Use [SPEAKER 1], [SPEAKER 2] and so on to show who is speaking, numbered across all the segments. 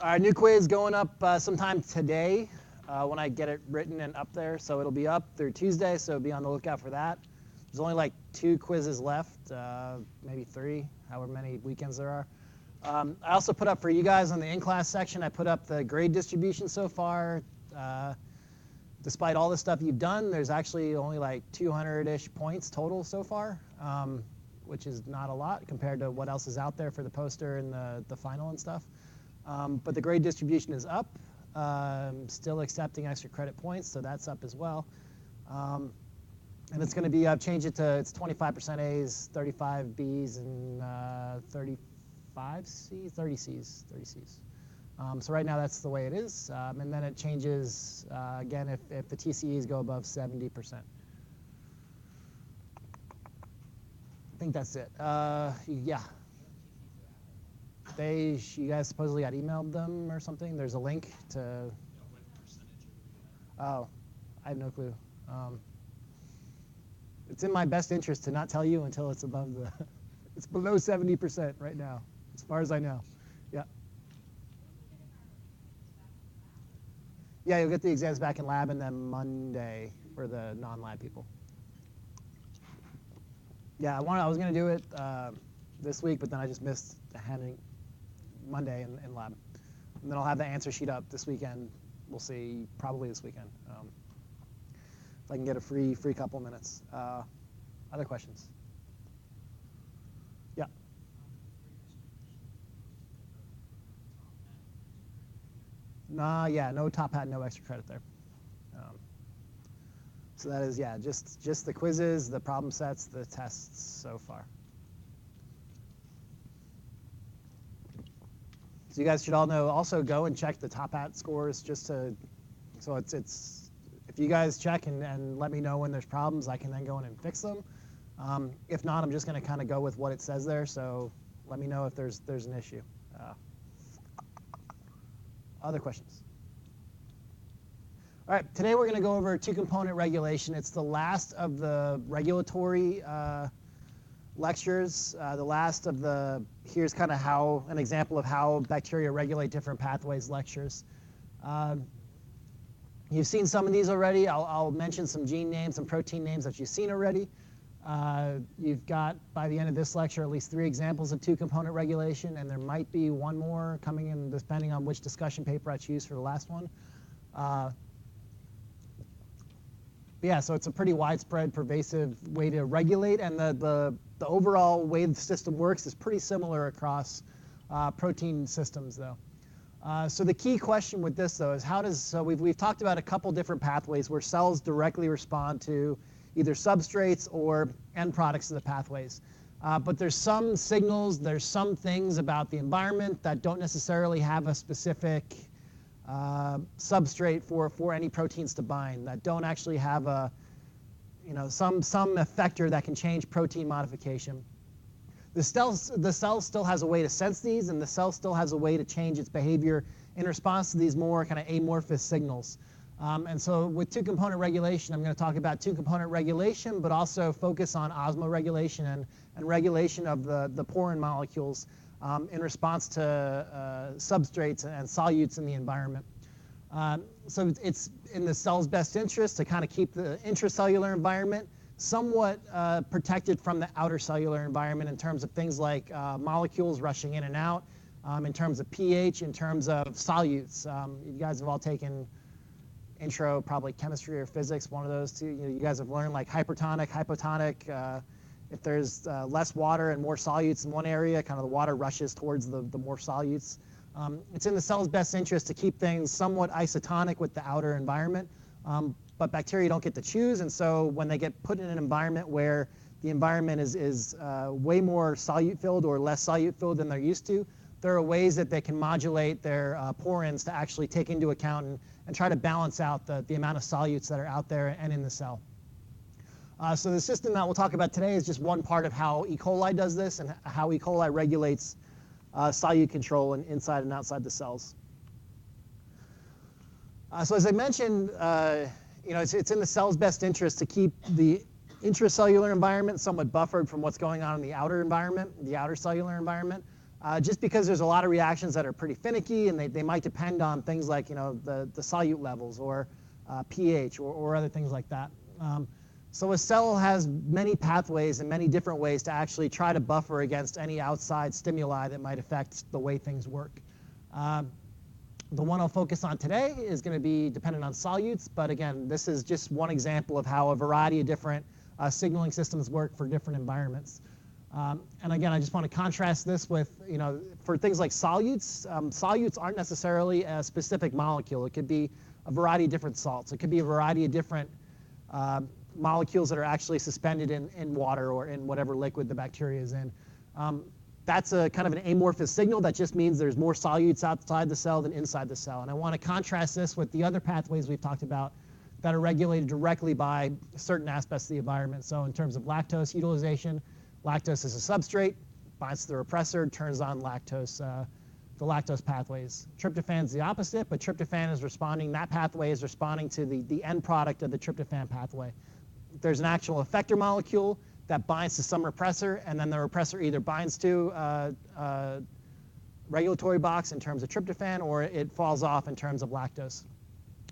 [SPEAKER 1] Our new quiz going up sometime today when I get it written and up there. So it'll be up through Tuesday, so be on the lookout for that. There's only like 2 quizzes left, maybe 3, however many weekends there are. I also put up for you guys on the in-class section, I put up the grade distribution so far. Despite all the stuff you've done, there's actually only like 200-ish points total so far, which is not a lot compared to what else is out there for the poster and the final and stuff. But the grade distribution is up, still accepting extra credit points, so that's up as well. And it's going to be, I've changed it to, it's 25% A's, 35 B's, and 35 C's, 30 C's, 30 C's. So right now that's the way it is, and then it changes again if the TCEs go above 70%. I think that's it. Yeah. You guys supposedly got emailed them or something? There's a link to...
[SPEAKER 2] What percentage are we at?
[SPEAKER 1] Oh, I have no clue. It's in my best interest to not tell you until it's above the... It's below 70% right now, as far as I know. Yeah. Yeah, you'll get the exams back in lab and then Monday for the non-lab people. Yeah, I was going to do it this week, but then I just missed handing Monday in lab. And then I'll have the answer sheet up this weekend. We'll see, probably this weekend. If I can get a free couple minutes. Other questions? Yeah. Yeah, no top hat, no extra credit there. So that is, yeah, just the quizzes, the problem sets, the tests so far. So you guys should all know, also go and check the top hat scores just to, so it's if you guys check and let me know when there's problems, I can then go in and fix them. If not, I'm just going to kind of go with what it says there, so let me know if there's an issue. Other questions? All right, today we're going to go over two-component regulation. It's the last of the regulatory lectures. The last of the, here's kind of how, an example of how bacteria regulate different pathways lectures. You've seen some of these already. I'll mention some gene names, some protein names that you've seen already. You've got, by the end of this lecture, at least 3 examples of two-component regulation, and there might be one more coming in depending on which discussion paper I choose for the last one. Yeah, so it's a pretty widespread, pervasive way to regulate, and the overall way the system works is pretty similar across protein systems, though. So the key question with this, though, is how does, so we've talked about a couple different pathways where cells directly respond to either substrates or end products of the pathways. But there's some signals, there's some things about the environment that don't necessarily have a specific substrate for any proteins to bind, that don't actually have a, some effector that can change protein modification. The cell still has a way to sense these, and the cell still has a way to change its behavior in response to these more kind of amorphous signals. And so with two-component regulation, I'm going to talk about two-component regulation, but also focus on osmoregulation and regulation of the porin molecules in response to substrates and solutes in the environment. So it's in the cell's best interest to kind of keep the intracellular environment somewhat protected from the outer cellular environment in terms of things like molecules rushing in and out, in terms of pH, in terms of solutes. You guys have all taken intro, probably chemistry or physics, one of those two. You guys have learned like hypertonic, hypotonic. If there's less water and more solutes in one area, kind of the water rushes towards the more solutes. It's in the cell's best interest to keep things somewhat isotonic with the outer environment. But bacteria don't get to choose, and so when they get put in an environment where the environment is way more solute-filled or less solute-filled than they're used to, there are ways that they can modulate their porins to actually take into account and try to balance out the amount of solutes that are out there and in the cell. So the system that we'll talk about today is just one part of how E. coli does this and how E. coli regulates solute control inside and outside the cells. So as I mentioned, it's in the cell's best interest to keep the intracellular environment somewhat buffered from what's going on in the outer environment, the outer cellular environment. just because there's a lot of reactions that are pretty finicky, and they might depend on things like the solute levels or pH or other things like that. So a cell has many pathways and many different ways to actually try to buffer against any outside stimuli that might affect the way things work. The one I'll focus on today is going to be dependent on solutes, but again, this is just one example of how a variety of different signaling systems work for different environments. And again, I just want to contrast this with, for things like solutes, solutes aren't necessarily a specific molecule. It could be a variety of different salts. It could be a variety of different molecules that are actually suspended in water or in whatever liquid the bacteria is in. That's a kind of an amorphous signal. That just means there's more solutes outside the cell than inside the cell. And I want to contrast this with the other pathways we've talked about that are regulated directly by certain aspects of the environment. So in terms of lactose utilization, lactose is a substrate, binds to the repressor, turns on lactose, the lactose pathways. Tryptophan is the opposite, but tryptophan is responding, that pathway is responding to the end product of the tryptophan pathway. There's an actual effector molecule that binds to some repressor, and then the repressor either binds to a regulatory box in terms of tryptophan, or it falls off in terms of lactose.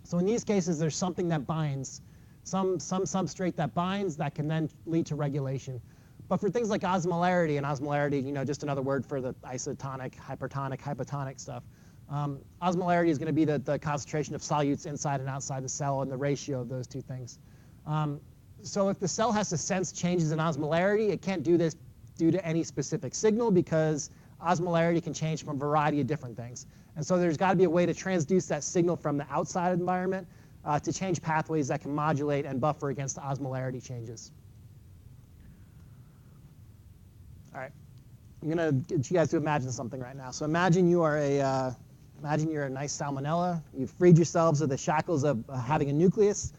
[SPEAKER 1] So in these cases, there's something that binds, some substrate that binds that can then lead to regulation. But for things like osmolarity, and osmolarity, just another word for the isotonic, hypertonic, hypotonic stuff. Osmolarity is going to be the concentration of solutes inside and outside the cell and the ratio of those two things. So if the cell has to sense changes in osmolarity, it can't do this due to any specific signal because osmolarity can change from a variety of different things. And so there's got to be a way to transduce that signal from the outside environment to change pathways that can modulate and buffer against the osmolarity changes. All right, I'm going to get you guys to imagine something right now. So imagine you're a nice salmonella. You've freed yourselves of the shackles of having a nucleus.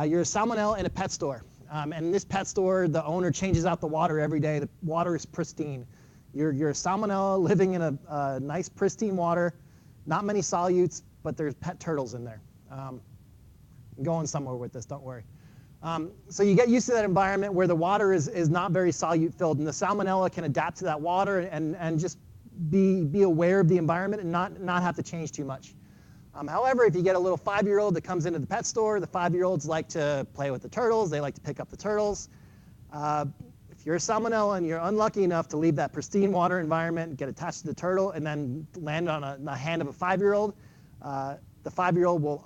[SPEAKER 1] You're a salmonella in a pet store. And in this pet store, the owner changes out the water every day. The water is pristine. You're a salmonella living in a nice pristine water. Not many solutes, but there's pet turtles in there. I'm going somewhere with this, don't worry. So you get used to that environment where the water is not very solute filled, and the salmonella can adapt to that water and just be aware of the environment and not have to change too much. However, if you get a little 5-year-old that comes into the pet store, the 5-year-olds like to play with the turtles. They like to pick up the turtles. If you're a salmonella and you're unlucky enough to leave that pristine water environment, get attached to the turtle, and then land on the hand of a 5-year-old, the 5-year-old will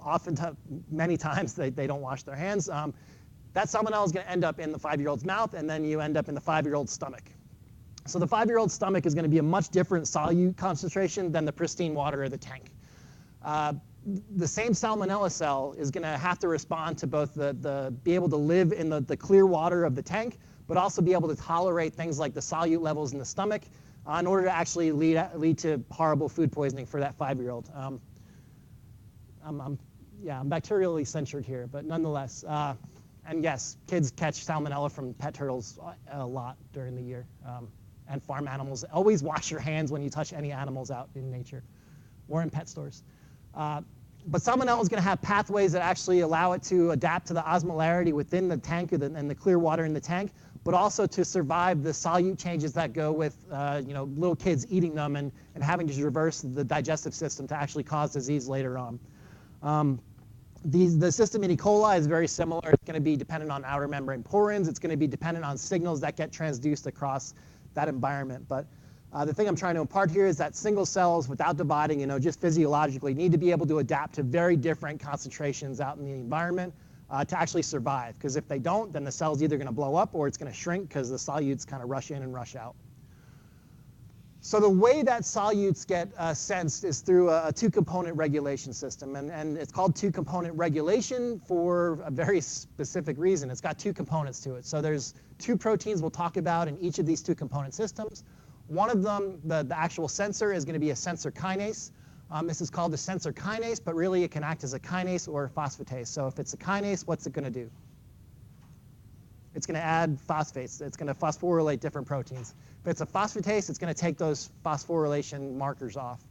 [SPEAKER 1] many times, they don't wash their hands. That salmonella is going to end up in the 5-year-old's mouth, and then you end up in the 5-year-old's stomach. So the 5-year-old's stomach is going to be a much different solute concentration than the pristine water of the tank. The same salmonella cell is going to have to respond to both be able to live in the clear water of the tank, but also be able to tolerate things like the solute levels in the stomach in order to actually lead to horrible food poisoning for that 5-year-old. I'm bacterially censured here, but nonetheless. And yes, kids catch salmonella from pet turtles a lot during the year, and farm animals. Always wash your hands when you touch any animals out in nature or in pet stores. But salmonella is going to have pathways that actually allow it to adapt to the osmolarity within the tank and the clear water in the tank, but also to survive the solute changes that go with little kids eating them and having to reverse the digestive system to actually cause disease later on. The system in E. coli is very similar. It's going to be dependent on outer membrane porins. It's going to be dependent on signals that get transduced across that environment. But the thing I'm trying to impart here is that single cells, without dividing, just physiologically, need to be able to adapt to very different concentrations out in the environment to actually survive. Because if they don't, then the cell's either going to blow up or it's going to shrink because the solutes kind of rush in and rush out. So the way that solutes get sensed is through a two-component regulation system. And it's called two-component regulation for a very specific reason. It's got two components to it. So there's two proteins we'll talk about in each of these two-component systems. One of them, the actual sensor, is going to be a sensor kinase. This is called the sensor kinase, but really it can act as a kinase or a phosphatase. So if it's a kinase, what's it going to do? It's going to add phosphates. It's going to phosphorylate different proteins. If it's a phosphatase, it's going to take those phosphorylation markers off.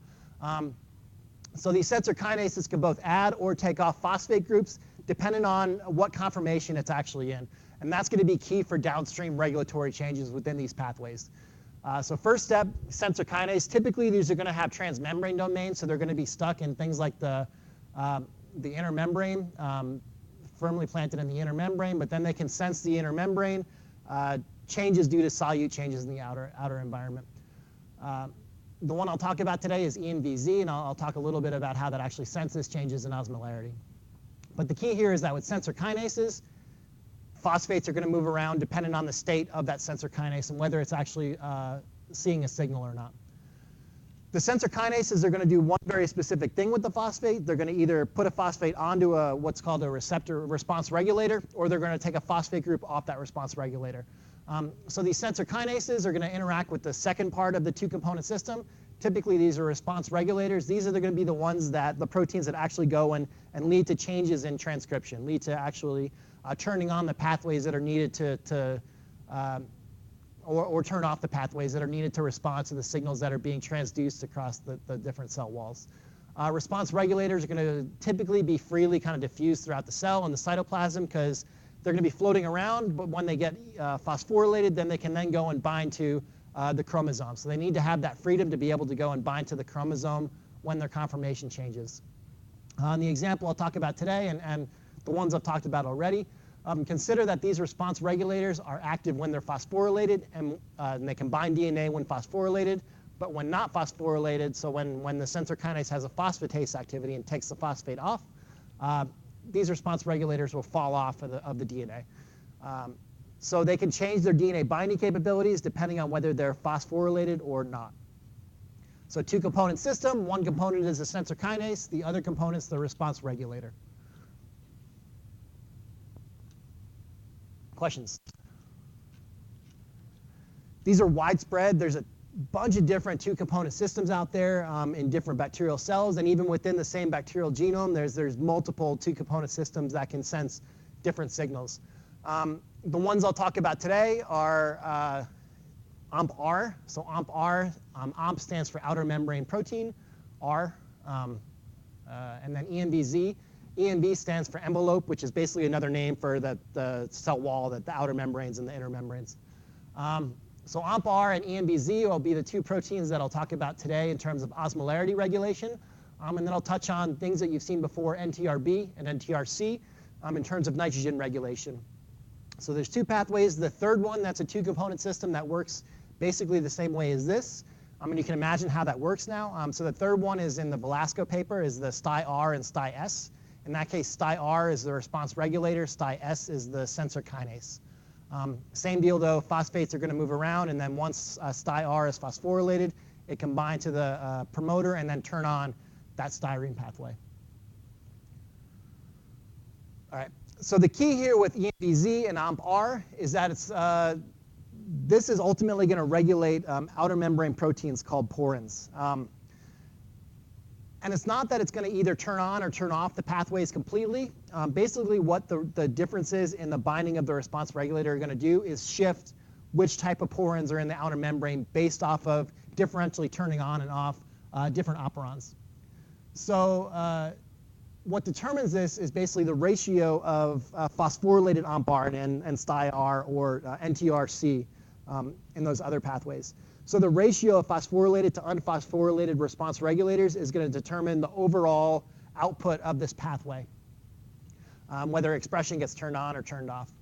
[SPEAKER 1] So these sensor kinases can both add or take off phosphate groups depending on what conformation it's actually in. And that's going to be key for downstream regulatory changes within these pathways. So first step, sensor kinase. Typically, these are going to have transmembrane domains, so they're going to be stuck in things like the inner membrane, firmly planted in the inner membrane, but then they can sense the inner membrane changes due to solute changes in the outer environment. The one I'll talk about today is ENVZ, and I'll talk a little bit about how that actually senses changes in osmolarity. But the key here is that with sensor kinases, phosphates are going to move around depending on the state of that sensor kinase and whether it's actually seeing a signal or not. The sensor kinases are going to do one very specific thing with the phosphate. They're going to either put a phosphate onto what's called a receptor response regulator, or they're going to take a phosphate group off that response regulator. So these sensor kinases are going to interact with the second part of the two-component system. Typically, these are response regulators. These are going to be the ones that the proteins that actually go and lead to changes in transcription, lead to actually turning on the pathways that are needed or turn off the pathways that are needed to respond to the signals that are being transduced across the different cell walls. Response regulators are going to typically be freely kind of diffused throughout the cell and the cytoplasm because they're going to be floating around, but when they get phosphorylated, then they can then go and bind to the chromosome. So they need to have that freedom to be able to go and bind to the chromosome when their conformation changes. The example I'll talk about today and the ones I've talked about already, consider that these response regulators are active when they're phosphorylated, and they can bind DNA when phosphorylated, but when not phosphorylated, so when the sensor kinase has a phosphatase activity and takes the phosphate off, these response regulators will fall off of the DNA. So they can change their DNA binding capabilities depending on whether they're phosphorylated or not. So two-component system, one component is the sensor kinase, the other component is the response regulator. Questions? These are widespread. There's a bunch of different two-component systems out there in different bacterial cells, and even within the same bacterial genome, there's multiple two-component systems that can sense different signals. The ones I'll talk about today are OMP-R. So OMP-R, OMP stands for outer membrane protein, R, and then ENVZ. ENV stands for envelope, which is basically another name for the cell wall, the outer membranes and the inner membranes. So OMP-R and ENVZ will be the two proteins that I'll talk about today in terms of osmolarity regulation. And then I'll touch on things that you've seen before, NTRB and NTRC, in terms of nitrogen regulation. So there's two pathways. The third one, that's a two-component system that works basically the same way as this. And you can imagine how that works now. So the third one is in the Velasco paper, is the STI-R and STI-S. In that case, STI-R is the response regulator, STI-S is the sensor kinase. Same deal though, phosphates are going to move around, and then once STI-R is phosphorylated, it can bind to the promoter and then turn on that styrene pathway. All right, so the key here with ENVZ and OMP-R is that this is ultimately going to regulate outer membrane proteins called porins. And it's not that it's going to either turn on or turn off the pathways completely. Basically, what the differences in the binding of the response regulator are going to do is shift which type of porins are in the outer membrane based off of differentially turning on and off different operons. So what determines this is basically the ratio of phosphorylated OMP-R and STI-R or NTRC in those other pathways. So the ratio of phosphorylated to unphosphorylated response regulators is going to determine the overall output of this pathway, whether expression gets turned on or turned off.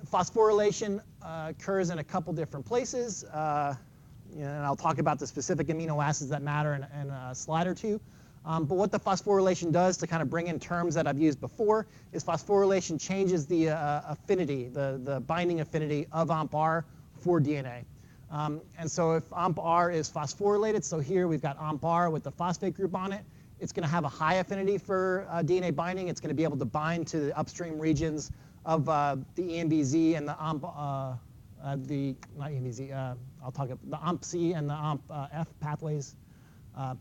[SPEAKER 1] Phosphorylation occurs in a couple different places, and I'll talk about the specific amino acids that matter in a slide or two. But what the phosphorylation does, to kind of bring in terms that I've used before, is phosphorylation changes the affinity, the binding affinity of OMP-R for DNA. And so if OMP-R is phosphorylated, so here we've got OMP-R with the phosphate group on it, it's going to have a high affinity for DNA binding. It's going to be able to bind to the upstream regions of the ENVZ and the not ENVZ, I'll talk about the OMP-C and the OMP-F pathways,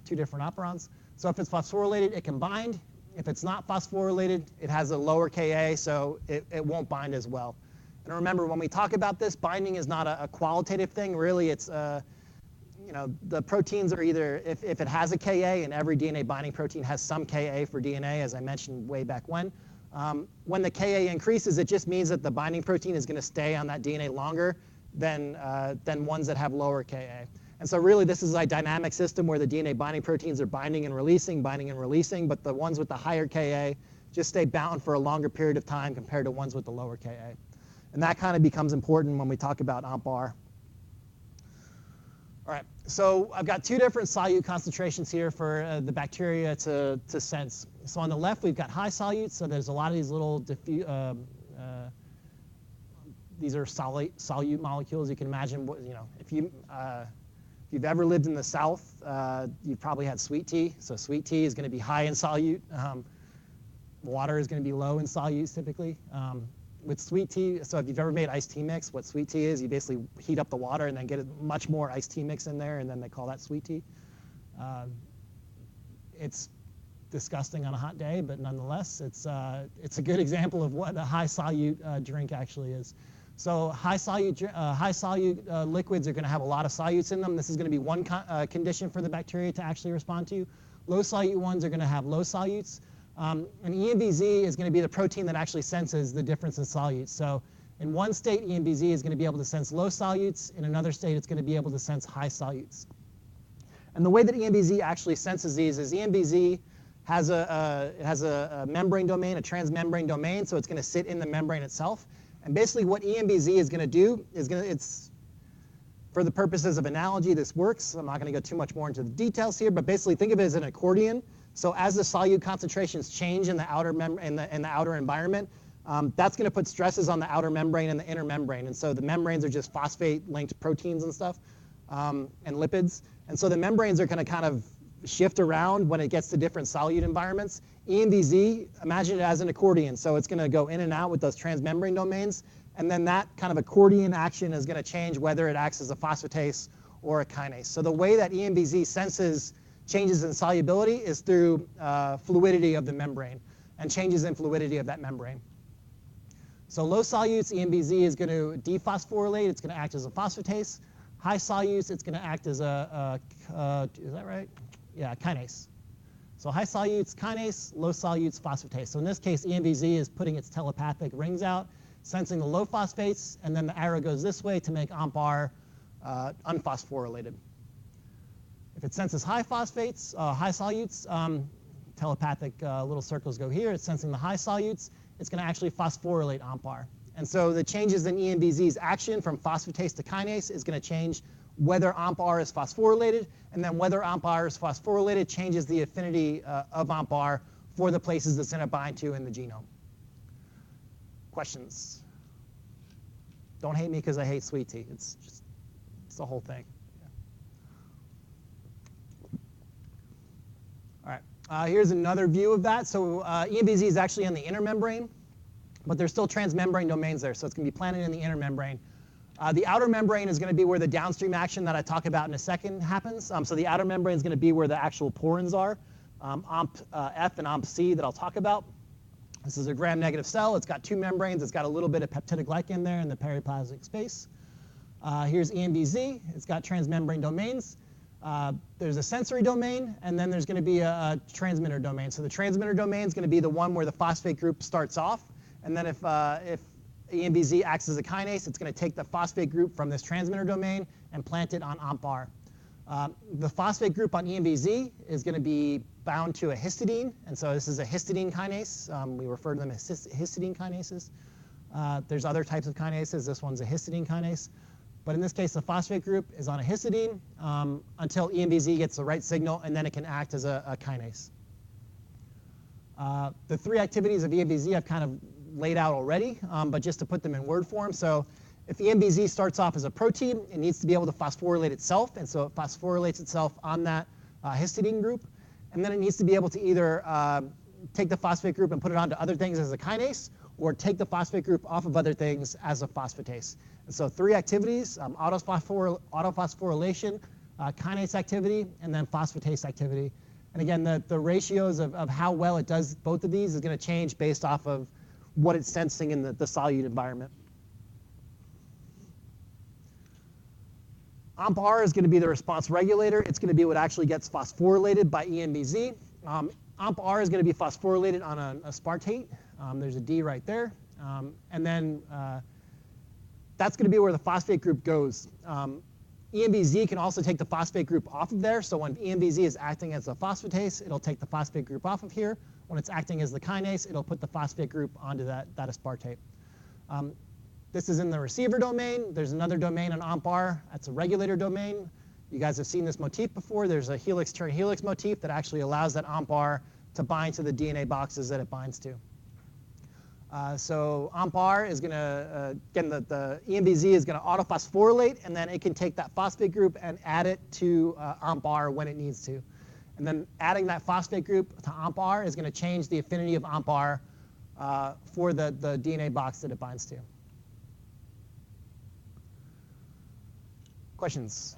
[SPEAKER 1] two different operons. So if it's phosphorylated, it can bind. If it's not phosphorylated, it has a lower Ka, so it won't bind as well. And remember, when we talk about this, binding is not a qualitative thing. Really, it's, the proteins are either, if it has a Ka, and every DNA binding protein has some Ka for DNA, as I mentioned way back when the Ka increases, it just means that the binding protein is going to stay on that DNA longer than ones that have lower Ka. And so really this is a dynamic system where the DNA binding proteins are binding and releasing, but the ones with the higher Ka just stay bound for a longer period of time compared to ones with the lower Ka. And that kind of becomes important when we talk about AMPR. All right, so I've got two different solute concentrations here for the bacteria to sense. So on the left, we've got high solutes, so there's a lot of these little these are solute molecules. You can imagine, if you've ever lived in the South, you've probably had sweet tea. So sweet tea is going to be high in solute. Water is going to be low in solutes typically. With sweet tea, so if you've ever made iced tea mix, what sweet tea is, you basically heat up the water and then get much more iced tea mix in there, and then they call that sweet tea. It's disgusting on a hot day, but nonetheless, it's a good example of what a high solute drink actually is. So high solute liquids are going to have a lot of solutes in them. This is going to be one condition for the bacteria to actually respond to. Low solute ones are going to have low solutes. And EMBZ is going to be the protein that actually senses the difference in solutes. So in one state, EMBZ is going to be able to sense low solutes. In another state, it's going to be able to sense high solutes. And the way that EMBZ actually senses these is EMBZ has a membrane domain, a transmembrane domain, so it's going to sit in the membrane itself. And basically what EMBZ is going to do is it's, for the purposes of analogy, this works. I'm not going to go too much more into the details here, but basically think of it as an accordion. So as the solute concentrations change in the outer in the outer environment, that's going to put stresses on the outer membrane and the inner membrane. And so the membranes are just phosphate-linked proteins and stuff, and lipids. And so the membranes are going to kind of shift around when it gets to different solute environments. EMBZ, imagine it as an accordion. So it's going to go in and out with those transmembrane domains. And then that kind of accordion action is going to change whether it acts as a phosphatase or a kinase. So the way that EMBZ senses changes in solubility is through fluidity of the membrane and changes in fluidity of that membrane. So low solutes, EMBZ is going to dephosphorylate. It's going to act as a phosphatase. High solutes, it's going to act as is that right? Yeah, kinase. So high solutes, kinase, low solutes, phosphatase. So in this case, EMBZ is putting its telepathic rings out, sensing the low phosphates, and then the arrow goes this way to make AMPR unphosphorylated. If it senses high phosphates, high solutes, telepathic little circles go here. It's sensing the high solutes. It's going to actually phosphorylate AMPR. And so the changes in EMBZ's action from phosphatase to kinase is going to change whether AMPR is phosphorylated, and then whether AMPR is phosphorylated changes the affinity of AMPR for the places it's going to bind to in the genome. Questions? Don't hate me because I hate sweet tea. It's the whole thing. All right, here's another view of that. So EMBZ is actually on the inner membrane, but there's still transmembrane domains there, so it's going to be planted in the inner membrane. The outer membrane is going to be where the downstream action that I talk about in a second happens. So the outer membrane is going to be where the actual porins are, OMP-F and OMP-C that I'll talk about. This is a gram-negative cell. It's got two membranes. It's got a little bit of peptidoglycan there in the periplasmic space. Here's EMBZ. It's got transmembrane domains. There's a sensory domain, and then there's going to be a transmitter domain. So the transmitter domain is going to be the one where the phosphate group starts off, and then if EMBZ acts as a kinase, it's going to take the phosphate group from this transmitter domain and plant it on AMPR. The phosphate group on EMBZ is going to be bound to a histidine, and so this is a histidine kinase. We refer to them as histidine kinases. There's other types of kinases. This one's a histidine kinase. But in this case, the phosphate group is on a histidine until EMBZ gets the right signal, and then it can act as a kinase. The three activities of EMBZ I've kind of laid out already, but just to put them in word form. So if EMBZ starts off as a protein, it needs to be able to phosphorylate itself, and so it phosphorylates itself on that histidine group. And then it needs to be able to either take the phosphate group and put it onto other things as a kinase, or take the phosphate group off of other things as a phosphatase. And so three activities, autophosphorylation, kinase activity, and then phosphatase activity. And again, the ratios of how well it does both of these is going to change based off of what it's sensing in the solute environment. AMPR is going to be the response regulator. It's going to be what actually gets phosphorylated by EMBZ. AMPR is going to be phosphorylated on an aspartate. There's a D right there. And then that's going to be where the phosphate group goes. EMBZ can also take the phosphate group off of there. So when EMBZ is acting as a phosphatase, it'll take the phosphate group off of here. When it's acting as the kinase, it'll put the phosphate group onto that aspartate. This is in the receiver domain. There's another domain on OMP-R. That's a regulator domain. You guys have seen this motif before. There's a helix-turn-helix motif that actually allows that OMP-R to bind to the DNA boxes that it binds to. So OMP-R is going to, again, the EMBZ is going to autophosphorylate, and then it can take that phosphate group and add it to OMP-R when it needs to. And then adding that phosphate group to OMP-R is going to change the affinity of OMP-R for the DNA box that it binds to. Questions?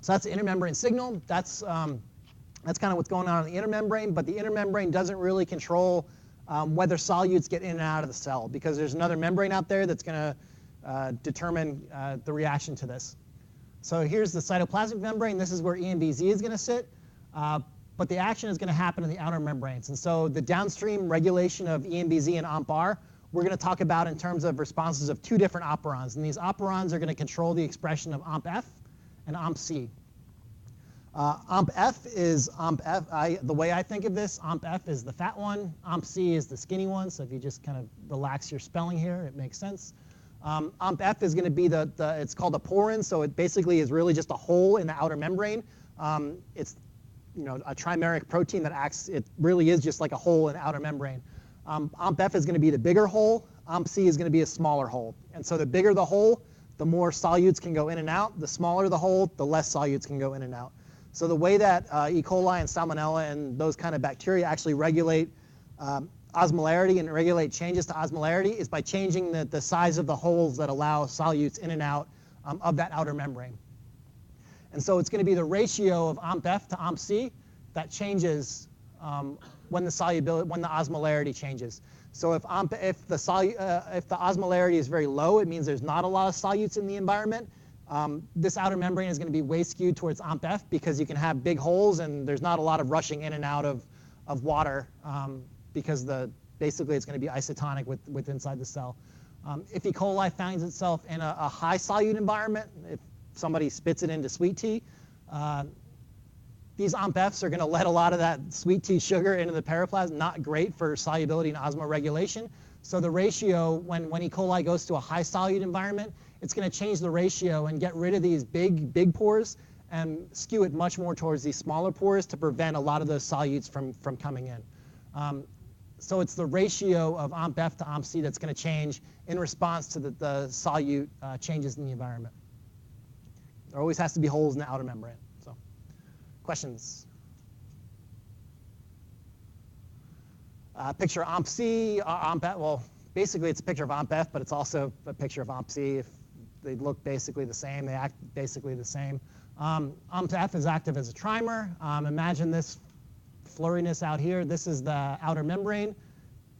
[SPEAKER 1] So that's the intermembrane signal. That's kind of what's going on in the intermembrane, but the intermembrane doesn't really control whether solutes get in and out of the cell, because there's another membrane out there that's going to determine the reaction to this. So here's the cytoplasmic membrane. This is where EMBZ is going to sit, but the action is going to happen in the outer membranes. And so the downstream regulation of EMBZ and OMP-R, we're going to talk about in terms of responses of two different operons. And these operons are going to control the expression of OMP-F and OMP-C. OMP-F is the way I think of this, OMP-F is the fat one, OMP-C is the skinny one. So if you just kind of relax your spelling here, it makes sense. OMP-F is going to be it's called a porin, so it basically is really just a hole in the outer membrane. It's a trimeric protein that acts, it really is just like a hole in the outer membrane. OMP-F is going to be the bigger hole, OMP-C is going to be a smaller hole. And so the bigger the hole, the more solutes can go in and out. The smaller the hole, the less solutes can go in and out. So the way that E. coli and Salmonella and those kind of bacteria actually regulate osmolarity and regulate changes to osmolarity is by changing the size of the holes that allow solutes in and out of that outer membrane. And so it's going to be the ratio of OMP-F to OMP-C that changes when the osmolarity changes. So if the osmolarity is very low, it means there's not a lot of solutes in the environment. This outer membrane is going to be way skewed towards OMP-F because you can have big holes and there's not a lot of rushing in and out of water because basically it's going to be isotonic with inside the cell. If E. coli finds itself in a high solute environment, if somebody spits it into sweet tea, these OMP-Fs are going to let a lot of that sweet tea sugar into the periplasm, not great for solubility and osmoregulation. So the ratio, when E. coli goes to a high solute environment, it's going to change the ratio and get rid of these big pores and skew it much more towards these smaller pores to prevent a lot of those solutes from coming in. So it's the ratio of OMP-F to OMP-C that's going to change in response to the solute changes in the environment. There always has to be holes in the outer membrane. So, questions? Picture OMP-C, OMP-F. Well, basically it's a picture of OMP-F, but it's also a picture of OMP-C. If they look basically the same, they act basically the same. OMP-F is active as a trimer. Imagine this flurriness out here. This is the outer membrane.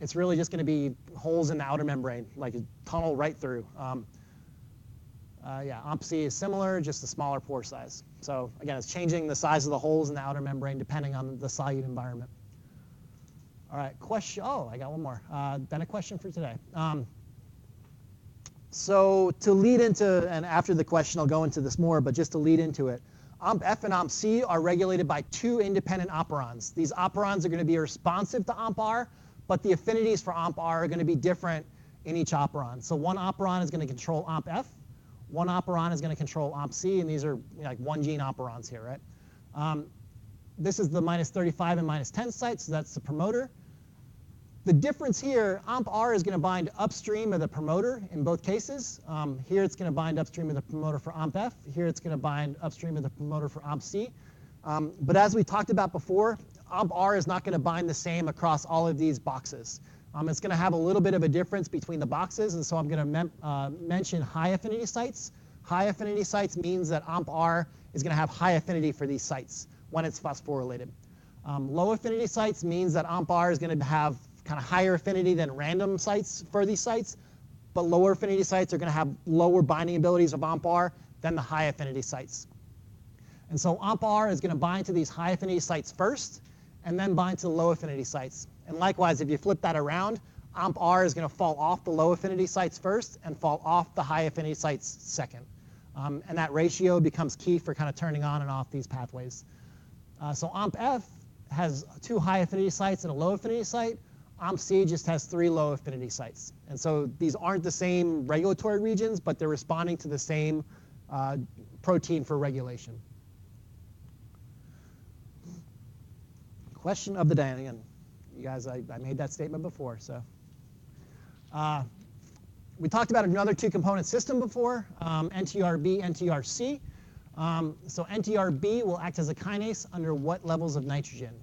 [SPEAKER 1] It's really just going to be holes in the outer membrane, like a tunnel right through. Yeah, OMP-C is similar, just a smaller pore size. So again, it's changing the size of the holes in the outer membrane depending on the solute environment. All right, question. Oh, I got one more. Then a question for today. So to lead into, and after the question I'll go into this more, but just to lead into it, OMP-F and OMP-C are regulated by two independent operons. These operons are going to be responsive to OMP-R, but the affinities for OMP-R are going to be different in each operon. So one operon is going to control OMP-F, one operon is going to control OMP-C, and these are like one gene operons here, right? This is the -35 and -10 sites, so that's the promoter. The difference here, OMP-R is going to bind upstream of the promoter in both cases. Here it's going to bind upstream of the promoter for OMP-F. Here it's going to bind upstream of the promoter for OMP-C. But as we talked about before, OMP-R is not going to bind the same across all of these boxes. It's going to have a little bit of a difference between the boxes, and so I'm going to mention high affinity sites. High affinity sites means that OMP-R is going to have high affinity for these sites when it's phosphorylated. Low affinity sites means that OMP-R is going to have kind of higher affinity than random sites for these sites, but lower affinity sites are going to have lower binding abilities of OMP-R than the high affinity sites. And so OMP-R is going to bind to these high affinity sites first, and then bind to the low affinity sites. And likewise, if you flip that around, OMP-R is going to fall off the low affinity sites first and fall off the high affinity sites second. And that ratio becomes key for kind of turning on and off these pathways. So OMP-F has 2 high affinity sites and a low affinity site. OMP-C just has 3 low affinity sites. And so these aren't the same regulatory regions, but they're responding to the same protein for regulation. Question of the day. Again, you guys, I made that statement before. So we talked about another 2-component system before, NTRB, NTRC. So NTRB will act as a kinase under what levels of nitrogen?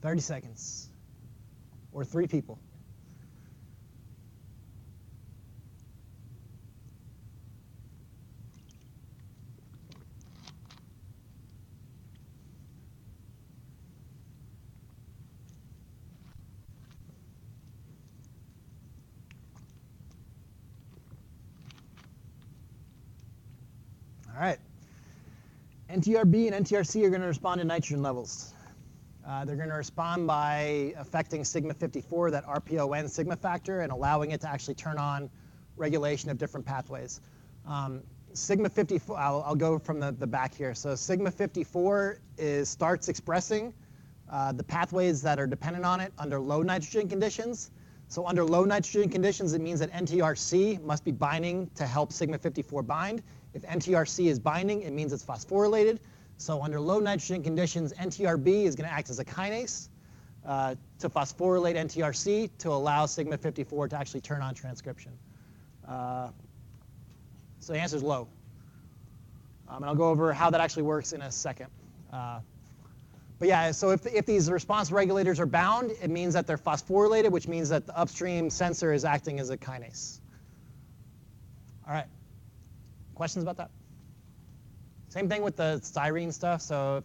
[SPEAKER 1] $30 seconds. Or 3 people. All right. NTRB and NTRC are going to respond to nitrogen levels. They're going to respond by affecting sigma 54, that RPON sigma factor, and allowing it to actually turn on regulation of different pathways. Sigma 54, I'll go from the back here. So sigma 54 starts expressing the pathways that are dependent on it under low nitrogen conditions. So under low nitrogen conditions, it means that NTRC must be binding to help sigma 54 bind. If NTRC is binding, it means it's phosphorylated. So under low nitrogen conditions, NTRB is going to act as a kinase to phosphorylate NTRC to allow sigma 54 to actually turn on transcription. So the answer is low. And I'll go over how that actually works in a second. But yeah, so if these response regulators are bound, it means that they're phosphorylated, which means that the upstream sensor is acting as a kinase. All right. Questions about that? Same thing with the styrene stuff. So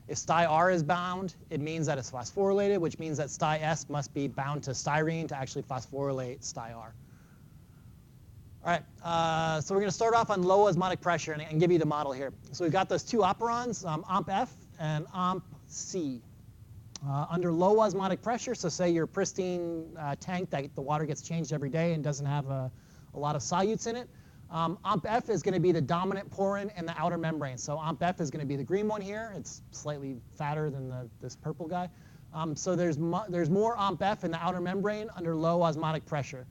[SPEAKER 1] if STY-R is bound, it means that it's phosphorylated, which means that STY-S must be bound to styrene to actually phosphorylate STY-R. All right, so we're going to start off on low osmotic pressure and give you the model here. So we've got those 2 operons, OMP-F and OMP-C. Under low osmotic pressure, so say your pristine tank that the water gets changed every day and doesn't have a lot of solutes in it, OMP-F is going to be the dominant porin in the outer membrane. So OMP-F is going to be the green one here. It's slightly fatter than this purple guy. So there's more OMP-F in the outer membrane under low osmotic pressure.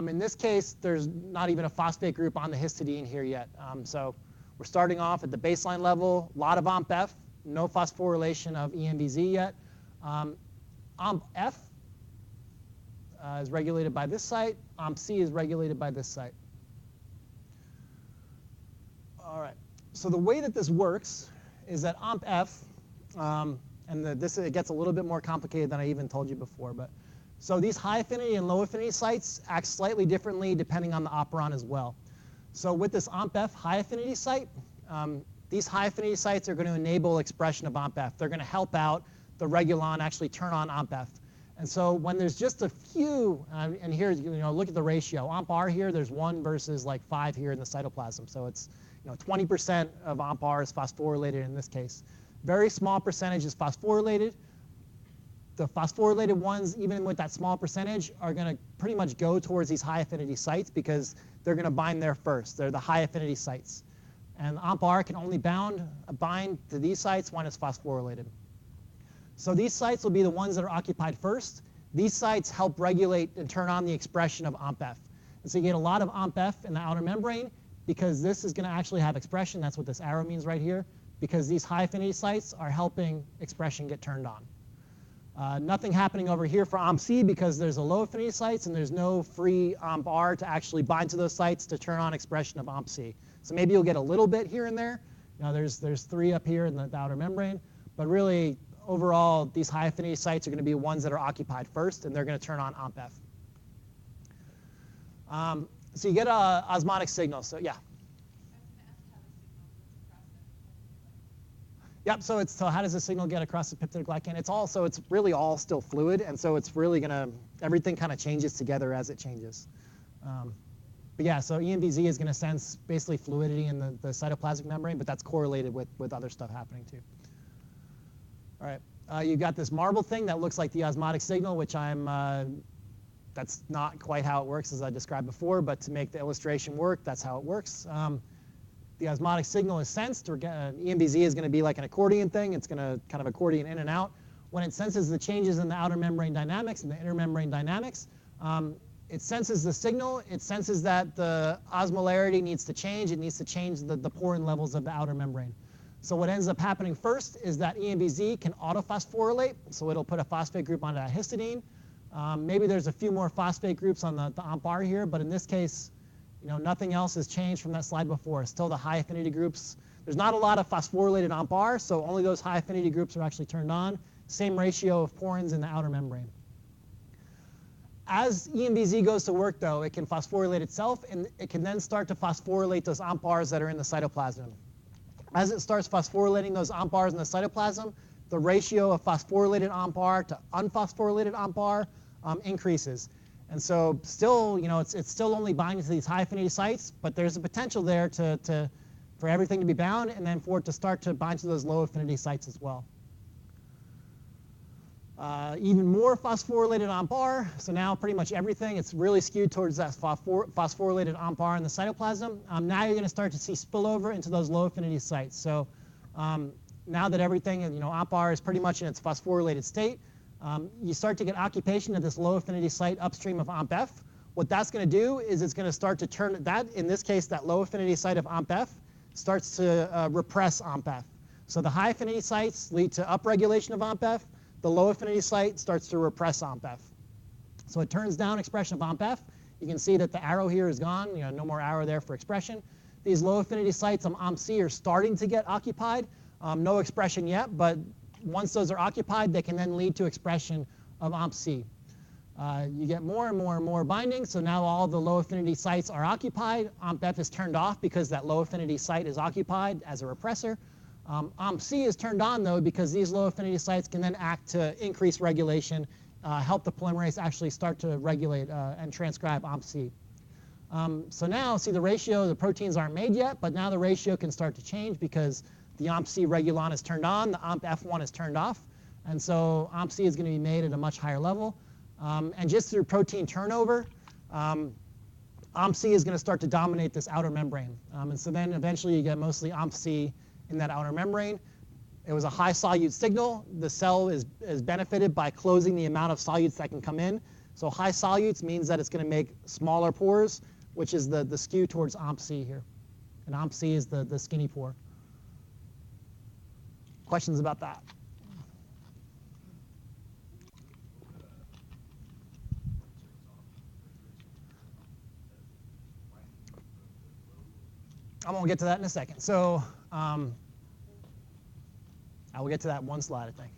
[SPEAKER 1] In this case, there's not even a phosphate group on the histidine here yet. So we're starting off at the baseline level, a lot of OMP-F, no phosphorylation of EMBZ yet. OMP-F is regulated by this site. OMP-C is regulated by this site. All right, so the way that this works is that OMP-F, it gets a little bit more complicated than I even told you before, but so these high affinity and low affinity sites act slightly differently depending on the operon as well. So with this OMP-F high affinity site, these high affinity sites are going to enable expression of OMP-F. They're going to help out the regulon actually turn on OMP-F. And so when there's just a few, and here, look at the ratio. OMP-R here, there's 1 versus like 5 here in the cytoplasm. So 20% of AMP-R is phosphorylated in this case. Very small percentage is phosphorylated. The phosphorylated ones, even with that small percentage, are going to pretty much go towards these high affinity sites because they're going to bind there first. They're the high affinity sites. And AMP-R can only bind to these sites when it's phosphorylated. So these sites will be the ones that are occupied first. These sites help regulate and turn on the expression of AMP-F. And so you get a lot of AMP-F in the outer membrane because this is going to actually have expression. That's what this arrow means right here, because these high affinity sites are helping expression get turned on. Nothing happening over here for AMP-C because there's a low affinity sites and there's no free AMP-R to actually bind to those sites to turn on expression of AMP-C. So maybe you'll get a little bit here and there. There's 3 up here in the outer membrane, but really overall these high affinity sites are going to be ones that are occupied first, and they're going to turn on AMP-F. So you get a osmotic signal. So yeah. Yep, so how does the signal get across the peptidoglycan? It's really all still fluid, and so it's really everything kind of changes together as it changes. But yeah, so EMBZ is going to sense basically fluidity in the cytoplasmic membrane, but that's correlated with other stuff happening too. All right, you've got this marble thing that looks like the osmotic signal, which that's not quite how it works as I described before, but to make the illustration work, that's how it works. The osmotic signal is sensed. EMBZ is going to be like an accordion thing. It's going to kind of accordion in and out. When it senses the changes in the outer membrane dynamics and the inner membrane dynamics, it senses the signal. It senses that the osmolarity needs to change. It needs to change the porin levels of the outer membrane. So what ends up happening first is that EMBZ can autophosphorylate. So it'll put a phosphate group onto that histidine. Maybe there's a few more phosphate groups on the AMP-R here, but in this case, nothing else has changed from that slide before. Still the high affinity groups. There's not a lot of phosphorylated AMP-R, so only those high affinity groups are actually turned on. Same ratio of porins in the outer membrane. As EMBZ goes to work, though, it can phosphorylate itself, and it can then start to phosphorylate those AMP-Rs that are in the cytoplasm. As it starts phosphorylating those AMP-Rs in the cytoplasm, the ratio of phosphorylated AMP-R to unphosphorylated AMP-R increases. And so still, it's still only binding to these high affinity sites, but there's a potential there for everything to be bound and then for it to start to bind to those low affinity sites as well. Even more phosphorylated AMP-R. So now pretty much everything, it's really skewed towards that phosphorylated AMP-R in the cytoplasm. Now you're going to start to see spillover into those low affinity sites. So now that everything, AMP-R is pretty much in its phosphorylated state, you start to get occupation of this low affinity site upstream of AMP-F. What that's going to do is it's going to start to turn that, in this case, that low affinity site of AMP-F starts to repress AMP-F. So the high affinity sites lead to upregulation of AMP-F. The low affinity site starts to repress AMP-F. So it turns down expression of AMP-F. You can see that the arrow here is gone. No more arrow there for expression. These low affinity sites on AMP-C are starting to get occupied. No expression yet, but once those are occupied, they can then lead to expression of AMP-C. You get more and more and more binding, so now all the low affinity sites are occupied. AMP-F is turned off because that low affinity site is occupied as a repressor. AMP-C is turned on, though, because these low affinity sites can then act to increase regulation, help the polymerase actually start to regulate and transcribe AMP-C. So now, see the ratio, the proteins aren't made yet, but now the ratio can start to change because the AMP-C regulon is turned on, the AMP-F one is turned off, and so AMP-C is going to be made at a much higher level. And just through protein turnover, AMP-C is going to start to dominate this outer membrane. And so then eventually you get mostly AMP-C in that outer membrane. It was a high solute signal. The cell is benefited by closing the amount of solutes that can come in. So high solutes means that it's going to make smaller pores, which is the skew towards AMP-C here. And AMP-C is the skinny pore. Questions about that? I'm going to get to that in a second. So I will get to that one slide, I think.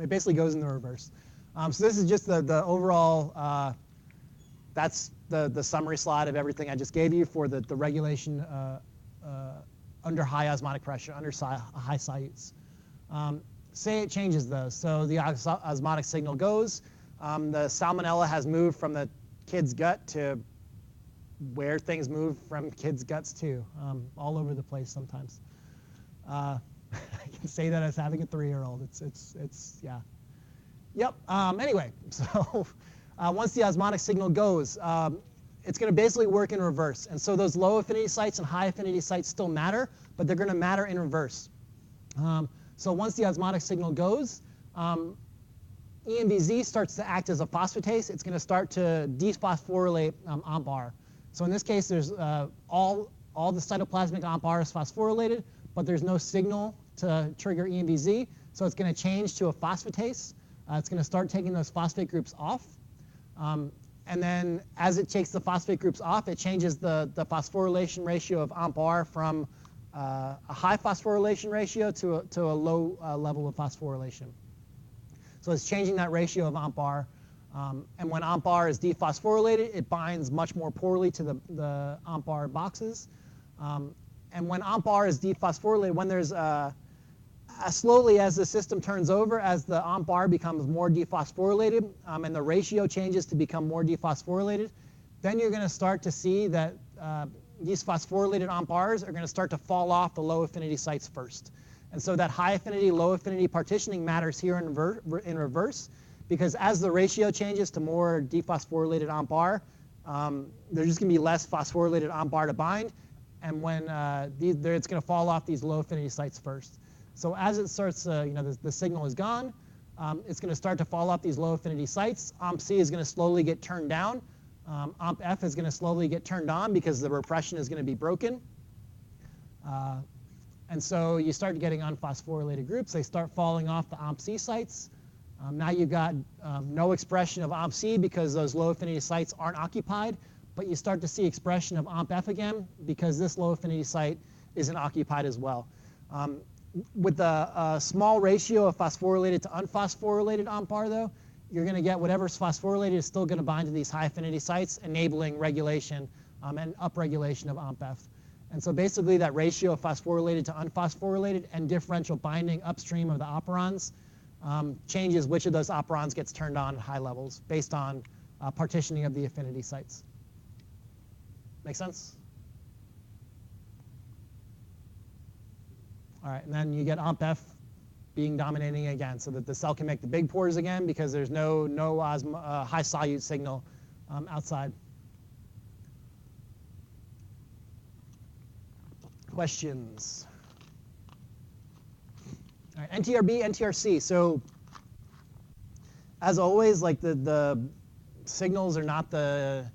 [SPEAKER 1] It basically goes in the reverse. So this is just the overall, that's the summary slide of everything I just gave you for the regulation under high osmotic pressure, under high solutes. Say it changes though. So the osmotic signal goes. The salmonella has moved from the kid's gut to where things move from kids' guts too, all over the place sometimes. I can say that as having a 3-year-old. It's yeah. Yep. Anyway, so once the osmotic signal goes, it's going to basically work in reverse. And so those low affinity sites and high affinity sites still matter, but they're going to matter in reverse. So once the osmotic signal goes, ENVZ starts to act as a phosphatase. It's going to start to dephosphorylate OMP-R. So in this case, there's all the cytoplasmic OMP-R is phosphorylated, but there's no signal to trigger ENVZ. So it's going to change to a phosphatase. It's going to start taking those phosphate groups off. And then as it takes the phosphate groups off, it changes the phosphorylation ratio of OMP-R from a high phosphorylation ratio to a low level of phosphorylation. So it's changing that ratio of OMP-R. And when OMP-R is dephosphorylated, it binds much more poorly to the OMP-R boxes. And when OMP-R is dephosphorylated, when there's slowly as the system turns over, as the OMP-R becomes more dephosphorylated and the ratio changes to become more dephosphorylated, then you're going to start to see that these phosphorylated OMP-Rs are going to start to fall off the low affinity sites first. And so that high affinity, low affinity partitioning matters here in reverse, because as the ratio changes to more dephosphorylated OMP-R, there's just going to be less phosphorylated OMP-R to bind, and when it's going to fall off these low affinity sites first. So as it starts, the signal is gone, it's going to start to fall off these low affinity sites. OMP-C is going to slowly get turned down. OMP-F is going to slowly get turned on because the repression is going to be broken. And so you start getting unphosphorylated groups. They start falling off the OMP-C sites. Now you've got no expression of OMP-C because those low affinity sites aren't occupied, but you start to see expression of OMP-F again because this low affinity site isn't occupied as well. With a small ratio of phosphorylated to unphosphorylated OMP-R, though, you're going to get whatever's phosphorylated is still going to bind to these high affinity sites, enabling regulation and upregulation of OMP-F. And so basically that ratio of phosphorylated to unphosphorylated and differential binding upstream of the operons changes which of those operons gets turned on at high levels based on partitioning of the affinity sites. Make sense? All right, and then you get OMP-F being dominating again, so that the cell can make the big pores again because there's no high solute signal outside. Questions? All right, NTRB, NTRC. So as always, like the signals are not the,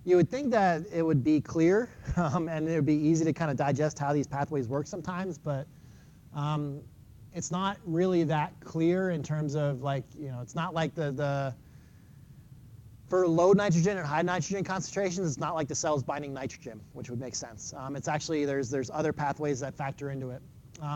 [SPEAKER 1] you would think that it would be clear and it would be easy to kind of digest how these pathways work sometimes, but it's not really that clear in terms of it's not like for low nitrogen and high nitrogen concentrations, it's not like the cell's binding nitrogen, which would make sense. It's actually, there's other pathways that factor into it.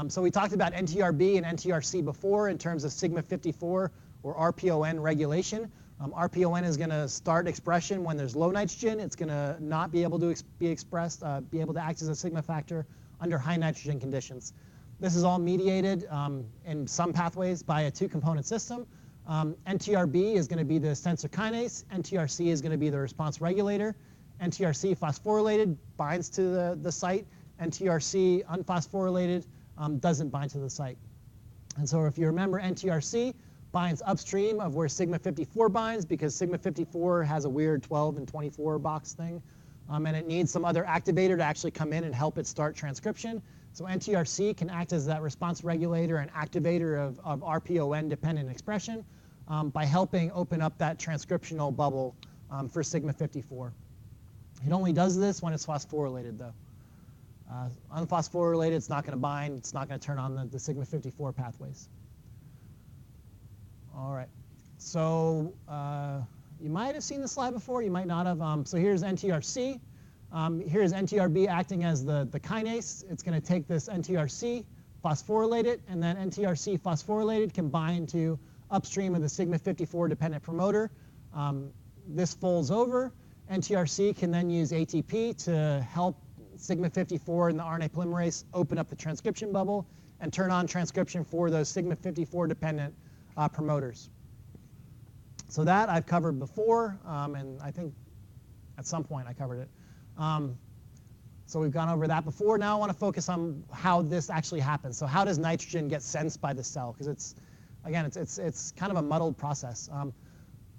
[SPEAKER 1] So we talked about NTRB and NTRC before in terms of sigma 54 or RPON regulation. RPON is going to start expression when there's low nitrogen. It's going to not be able to be expressed, be able to act as a sigma factor under high nitrogen conditions. This is all mediated in some pathways by a two-component system. NTRB is going to be the sensor kinase. NTRC is going to be the response regulator. NTRC phosphorylated binds to the site. NTRC unphosphorylated doesn't bind to the site. And so if you remember, NTRC binds upstream of where sigma 54 binds because sigma 54 has a weird 12 and 24 box thing. And it needs some other activator to actually come in and help it start transcription. So NTRC can act as that response regulator and activator of RPON-dependent expression by helping open up that transcriptional bubble for sigma 54. It only does this when it's phosphorylated, though. Unphosphorylated, it's not going to bind. It's not going to turn on the sigma 54 pathways. All right. So you might have seen the slide before. You might not have. So here's NTRC. Here's NTRB acting as the kinase. It's going to take this NTRC, phosphorylate it, and then NTRC phosphorylated can bind to upstream of the sigma 54 dependent promoter. This folds over. NTRC can then use ATP to help sigma 54 and the RNA polymerase open up the transcription bubble and turn on transcription for those sigma 54 dependent promoters. So that I've covered before, and I think at some point I covered it. So we've gone over that before. Now I want to focus on how this actually happens. So how does nitrogen get sensed by the cell? Because it's kind of a muddled process.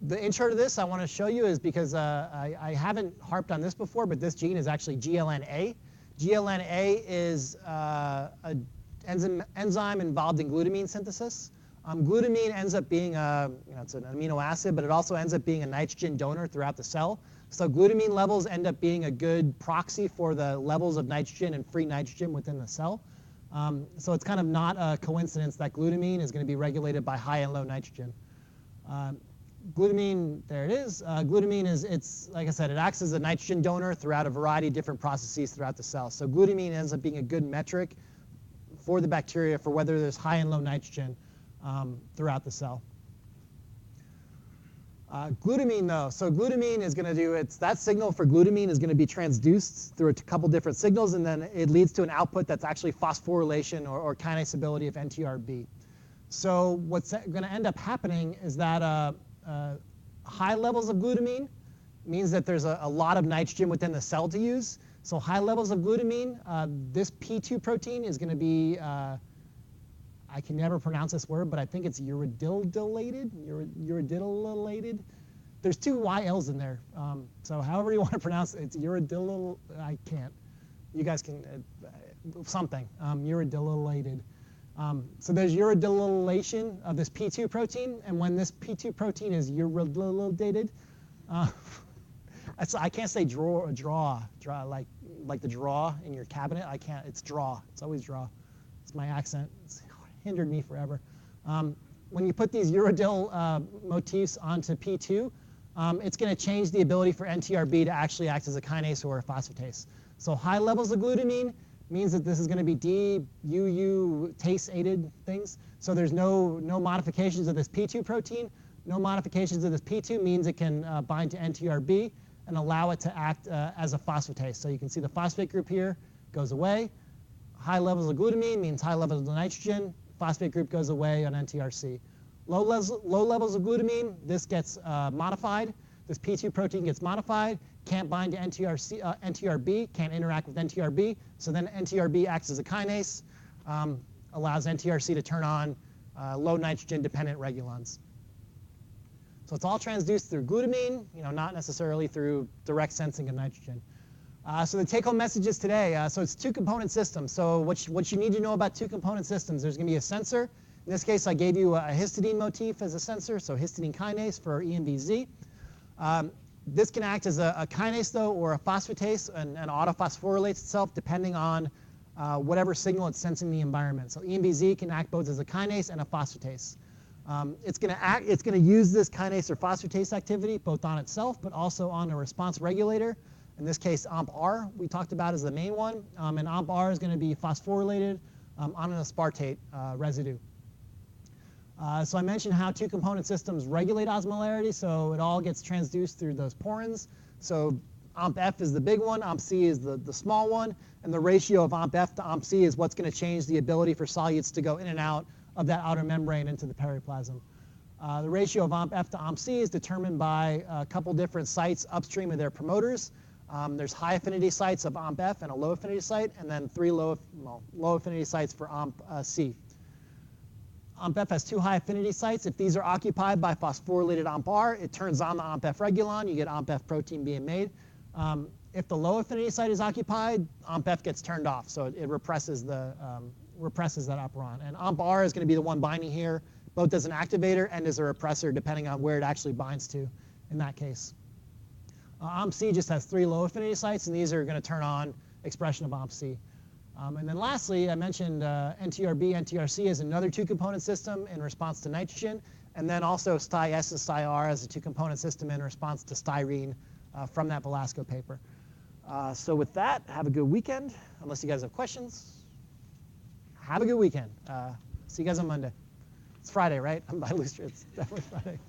[SPEAKER 1] The intro to this I want to show you is because I haven't harped on this before, but this gene is actually GLNA. GLNA is an enzyme involved in glutamine synthesis. Glutamine ends up being it's an amino acid, but it also ends up being a nitrogen donor throughout the cell. So glutamine levels end up being a good proxy for the levels of nitrogen and free nitrogen within the cell. So it's kind of not a coincidence that glutamine is going to be regulated by high and low nitrogen. Glutamine, there it is. Glutamine it's like I said, it acts as a nitrogen donor throughout a variety of different processes throughout the cell. So glutamine ends up being a good metric for the bacteria for whether there's high and low nitrogen throughout the cell. Glutamine, though, so glutamine is going to do that signal for glutamine is going to be transduced through a couple different signals, and then it leads to an output that's actually phosphorylation or kinasability of NTRB. So what's going to end up happening is that high levels of glutamine means that there's a lot of nitrogen within the cell to use. So high levels of glutamine, this P2 protein is going to be I can never pronounce this word, but I think it's uridylated. There's two YLs in there. So however you want to pronounce it, it's uridyl. I can't. You guys can, something, uridylated. So there's uridylation of this P2 protein, and when this P2 protein is uridylated, I can't say draw like the draw in your cabinet. I can't. It's draw. It's always draw. It's my accent. It's hindered me forever. When you put these uridyl motifs onto P2, it's going to change the ability for NTRB to actually act as a kinase or a phosphatase. So high levels of glutamine means that this is going to be DUU-tase-aided things. So there's no modifications of this P2 protein. No modifications of this P2 means it can bind to NTRB and allow it to act as a phosphatase. So you can see the phosphate group here goes away. High levels of glutamine means high levels of nitrogen. Phosphate group goes away on NTRC. Low levels of glutamine, this gets modified. This P2 protein gets modified, can't bind to NTRB, can't interact with NTRB. So then NTRB acts as a kinase, allows NTRC to turn on low nitrogen dependent regulons. So it's all transduced through glutamine, not necessarily through direct sensing of nitrogen. So the take-home messages today, so it's two-component systems. So what you need to know about two-component systems, there's going to be a sensor. In this case, I gave you a histidine motif as a sensor, so histidine kinase for EMBZ. This can act as a kinase, though, or a phosphatase, and autophosphorylates itself depending on whatever signal it's sensing in the environment. So EMBZ can act both as a kinase and a phosphatase. It's going to use this kinase or phosphatase activity both on itself, but also on a response regulator. In this case, AMPR we talked about as the main one, and AMPR is going to be phosphorylated on an aspartate residue. So I mentioned how two-component systems regulate osmolarity, so it all gets transduced through those porins. So AMP-F is the big one, AMP-C is the small one, and the ratio of AMP-F to AMP-C is what's going to change the ability for solutes to go in and out of that outer membrane into the periplasm. The ratio of AMP-F to AMP-C is determined by a couple different sites upstream of their promoters. There's high affinity sites of AMP-F and a low affinity site, and then 3 low affinity sites for AMP-C. AMP-F has 2 high affinity sites. If these are occupied by phosphorylated AMP-R, it turns on the AMP-F regulon. You get AMP-F protein being made. If the low affinity site is occupied, AMP-F gets turned off, so it represses that operon. And AMP-R is going to be the one binding here, both as an activator and as a repressor, depending on where it actually binds to in that case. AMP-C just has 3 low affinity sites, and these are going to turn on expression of AMP-C. And then lastly, I mentioned NTRB, NTRC as another two-component system in response to nitrogen, and then also STI-S and STI-R as a two-component system in response to styrene from that Velasco paper. So with that, have a good weekend, unless you guys have questions. Have a good weekend. See you guys on Monday. It's Friday, right? It's definitely Friday.